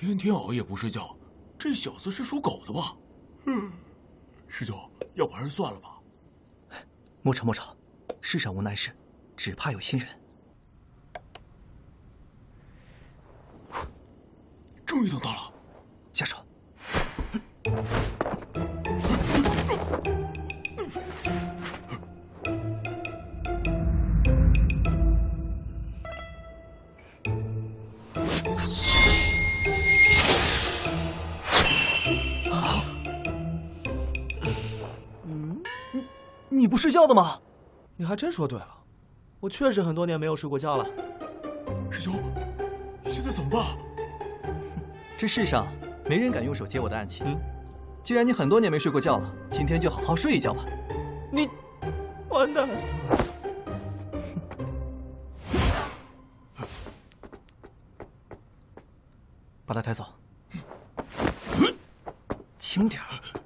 天天熬夜不睡觉，这小子是属狗的吧？师兄，要不还是算了吧。莫吵莫吵，世上无难事，只怕有心人。终于等到了，下手。你不睡觉的吗？你还真说对了，我确实很多年没有睡过觉了。师兄，现在怎么办？这世上没人敢用手接我的暗器。既然你很多年没睡过觉了，今天就好好睡一觉吧。你，完蛋！把他抬走，轻点儿。